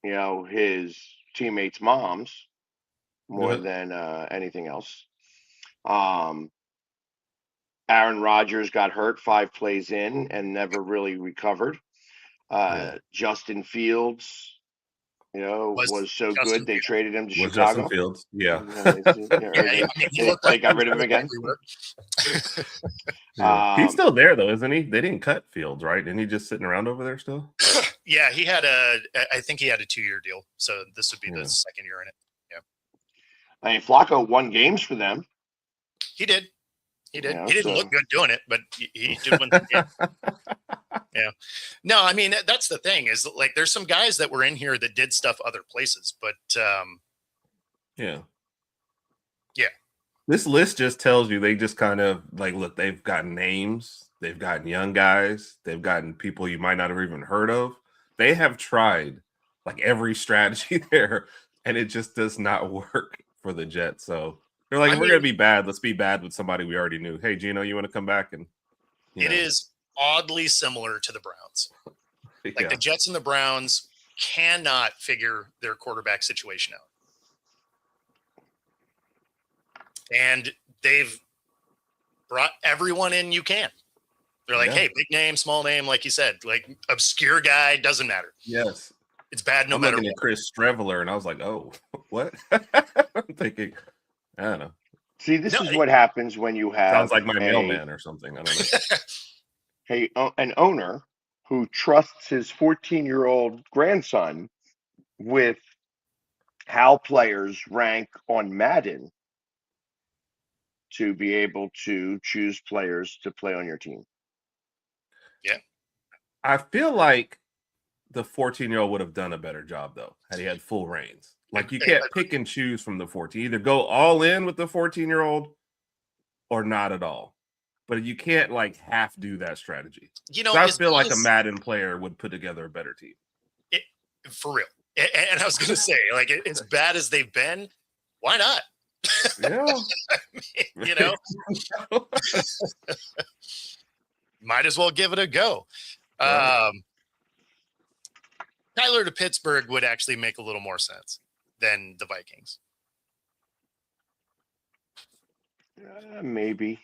his teammates' moms more than anything else. Aaron Rodgers got hurt 5 plays in and never really recovered. Justin Fields was so Justin good they Fields. traded him to Was Justin Chicago. Fields? Yeah. Yeah, he looked They like got he rid of him was again. Yeah. He's still there though, isn't he? They didn't cut Fields, right? Isn't he just sitting around over there still? Yeah, I think he had a 2-year deal. So this would be the second year in it. Yeah. I mean, Flacco won games for them. He did. He did. Yeah, He didn't look good doing it, but he did win the game. Yeah. No, I mean, that's the thing is like there's some guys that were in here that did stuff other places, but yeah. Yeah. This list just tells you they just kind of like, look, they've gotten names, they've gotten young guys, they've gotten people you might not have even heard of. They have tried like every strategy there, and it just does not work for the Jets. So they're like, we're gonna be bad. Let's be bad with somebody we already knew. Hey, Gino, you want to come back? And it is oddly similar to the Browns. Like the Jets and the Browns cannot figure their quarterback situation out. And they've brought everyone in you can. They're like, hey, big name, small name, like you said, like obscure guy, doesn't matter. Yes. It's bad no I'm matter looking what. at Chris Streveler, and I was like, oh, what? I'm thinking, I don't know. See, this is what happens when you have sounds like my mailman or something. I don't know. An owner who trusts his 14-year-old grandson with how players rank on Madden to be able to choose players to play on your team. Yeah. I feel like the 14-year-old would have done a better job, though, had he had full reins. Like, you can't pick and choose from the 14. Either go all in with the 14-year-old or not at all. But you can't, like, half do that strategy. You know, I feel like a Madden player would put together a better team. For real. And I was going to say, like, as bad as they've been, why not? Yeah. You know? Might as well give it a go. Right. Kyler to Pittsburgh would actually make a little more sense than the Vikings. Maybe.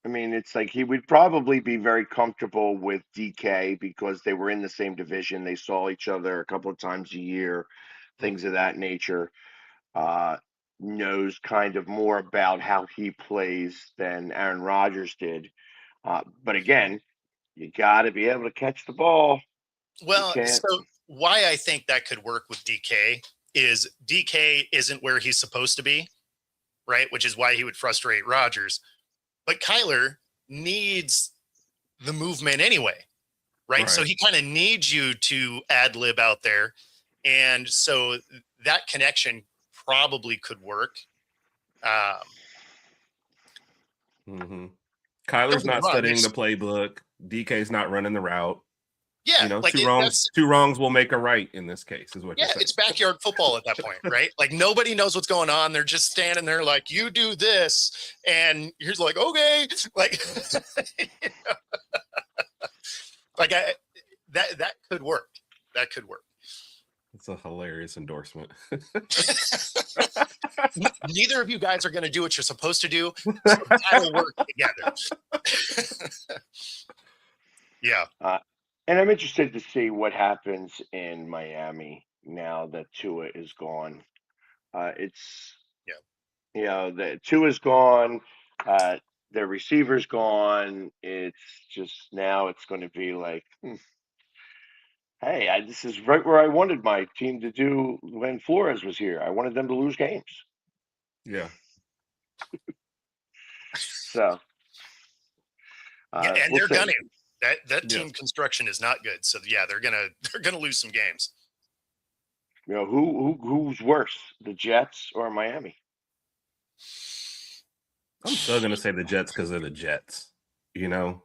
I mean, it's like he would probably be very comfortable with DK because they were in the same division. They saw each other a couple of times a year, things of that nature. Knows kind of more about how he plays than Aaron Rodgers did. But again, you got to be able to catch the ball. Well, so why I think that could work with DK is DK isn't where he's supposed to be, right? Which is why he would frustrate Rodgers. But Kyler needs the movement anyway, right? So he kind of needs you to ad lib out there. And so that connection probably could work. Kyler's not studying the playbook. DK's not running the route. Yeah, you know, like two wrongs will make a right in this case, is what you're saying. It's backyard football at that point, right? Like nobody knows what's going on. They're just standing there like, you do this, and he's like, okay, like, you know? Like that could work. That could work. It's a hilarious endorsement. Neither of you guys are going to do what you're supposed to do. So that'll work together. Yeah. And I'm interested to see what happens in Miami now that Tua is gone. The Tua's gone. The receiver's gone. It's just now it's going to be like, hey, this is right where I wanted my team to do when Flores was here. I wanted them to lose games. Yeah. So. And they're gunning. That team construction is not good. So yeah, they're gonna lose some games. You know, who's worse, the Jets or Miami? I'm still gonna say the Jets because they're the Jets. You know.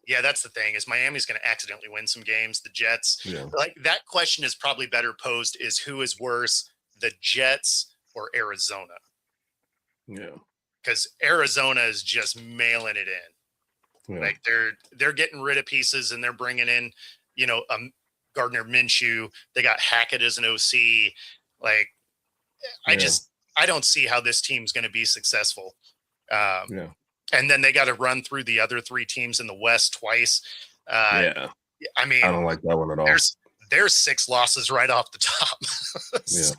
Yeah, that's the thing is Miami's going to accidentally win some games. The Jets, like that question is probably better posed: is who is worse, the Jets or Arizona? Yeah, because Arizona is just mailing it in. Yeah. Like they're getting rid of pieces and they're bringing in, Gardner Minshew. They got Hackett as an OC. Like, I don't see how this team's going to be successful. And then they got to run through the other three teams in the West twice. I mean, I don't like that one at all. there's 6 losses right off the top. Yeah. So,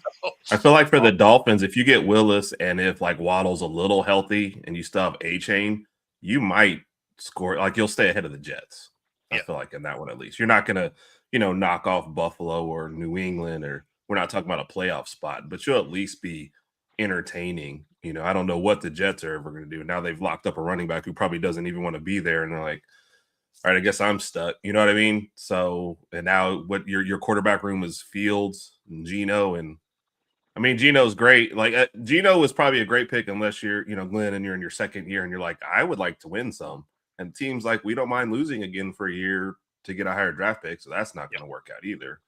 I feel like for the Dolphins, if you get Willis and if like Waddle's a little healthy and you still have A-Chain, you might score. Like you'll stay ahead of the Jets. I feel like in that one at least. You're not gonna, knock off Buffalo or New England, or we're not talking about a playoff spot, but you'll at least be entertaining. I don't know what the Jets are ever going to do. Now they've locked up a running back who probably doesn't even want to be there, and they're like, all right, I guess I'm stuck. You know what I mean? So, and now what your quarterback room is Fields and Geno, and I mean Geno's great. Like Geno was probably a great pick unless you're, Glenn, and you're in your second year and you're like, I would like to win some. And teams like, we don't mind losing again for a year to get a higher draft pick, so that's not going to work out either.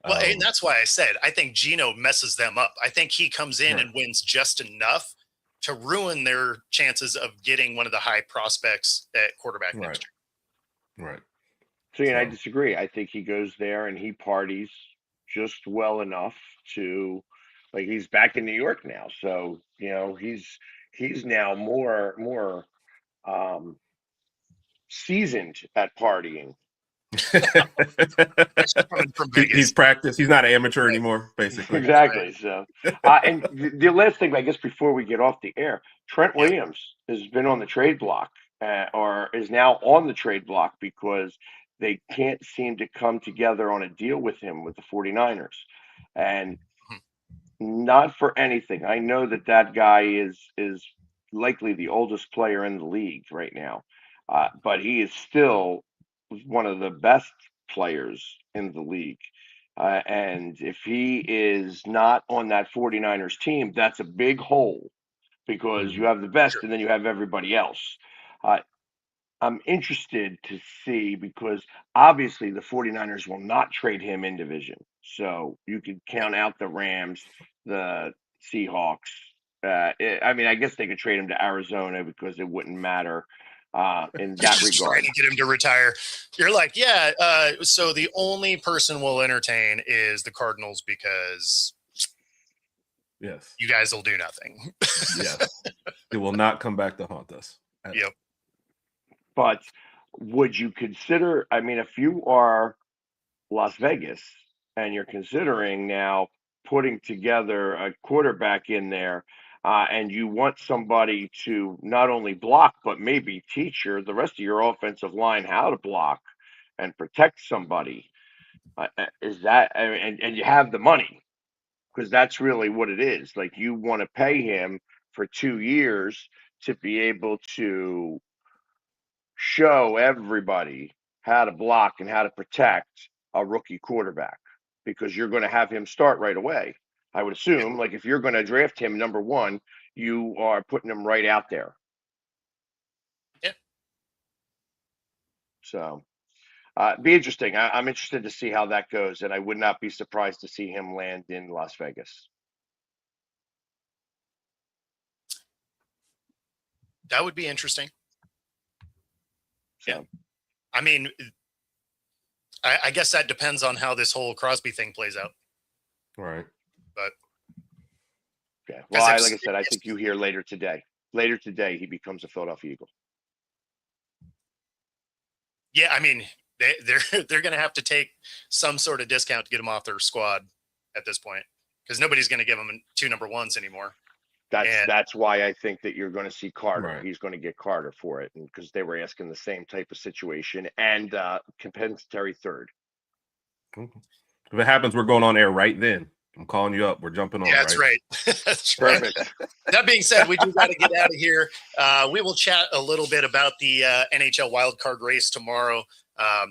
Well, and that's why I said I think Geno messes them up. I think he comes in and wins just enough to ruin their chances of getting one of the high prospects at quarterback next year. Right. So, I disagree. I think he goes there and he parties just well enough to, like, he's back in New York now. So, he's now more seasoned at partying. He's practiced. He's not an amateur anymore, basically. Exactly. So, and the last thing, I guess, before we get off the air, Trent Williams has been on the trade block, or is now on the trade block because they can't seem to come together on a deal with him with the 49ers. And not for anything. I know that guy is likely the oldest player in the league right now, but he is still one of the best players in the league. And if he is not on that 49ers team, that's a big hole because you have the best and then you have everybody else. I'm interested to see because obviously the 49ers will not trade him in division. So you could count out the Rams, the Seahawks. I guess they could trade him to Arizona because it wouldn't matter. In that regard, trying to get him to retire. You're like, so the only person we'll entertain is the Cardinals because you guys will do nothing. It will not come back to haunt us. Yep. But would you consider, if you are Las Vegas and you're considering now putting together a quarterback in there, and you want somebody to not only block, but maybe teach the rest of your offensive line how to block and protect somebody. Is that, and you have the money, because that's really what it is. Like, you want to pay him for 2 years to be able to show everybody how to block and how to protect a rookie quarterback, because you're going to have him start right away. I would assume, like, if you're going to draft him number 1, you are putting him right out there. Yeah. So, be interesting. I'm interested to see how that goes, and I would not be surprised to see him land in Las Vegas. That would be interesting. So. Yeah. I guess that depends on how this whole Crosby thing plays out. Right. But yeah, well, like I said, I think you hear later today. Later today, he becomes a Philadelphia Eagle. Yeah, they're going to have to take some sort of discount to get him off their squad at this point, because nobody's going to give him 2 number 1s anymore. That's why I think that you're going to see Carter. Right. He's going to get Carter for it, and because they were asking the same type of situation and compensatory third. If it happens, we're going on air right then. I'm calling you up. We're jumping on. Yeah, that's right. That's perfect. Right. That being said, we do got to get out of here. We will chat a little bit about the NHL wildcard race tomorrow.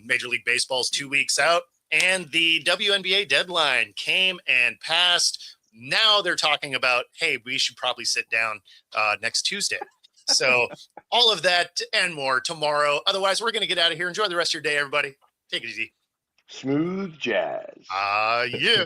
Major League Baseball's 2 weeks out, and the WNBA deadline came and passed. Now they're talking about, hey, we should probably sit down next Tuesday. So all of that and more tomorrow. Otherwise, we're going to get out of here. Enjoy the rest of your day, everybody. Take it easy. Smooth jazz. Yeah.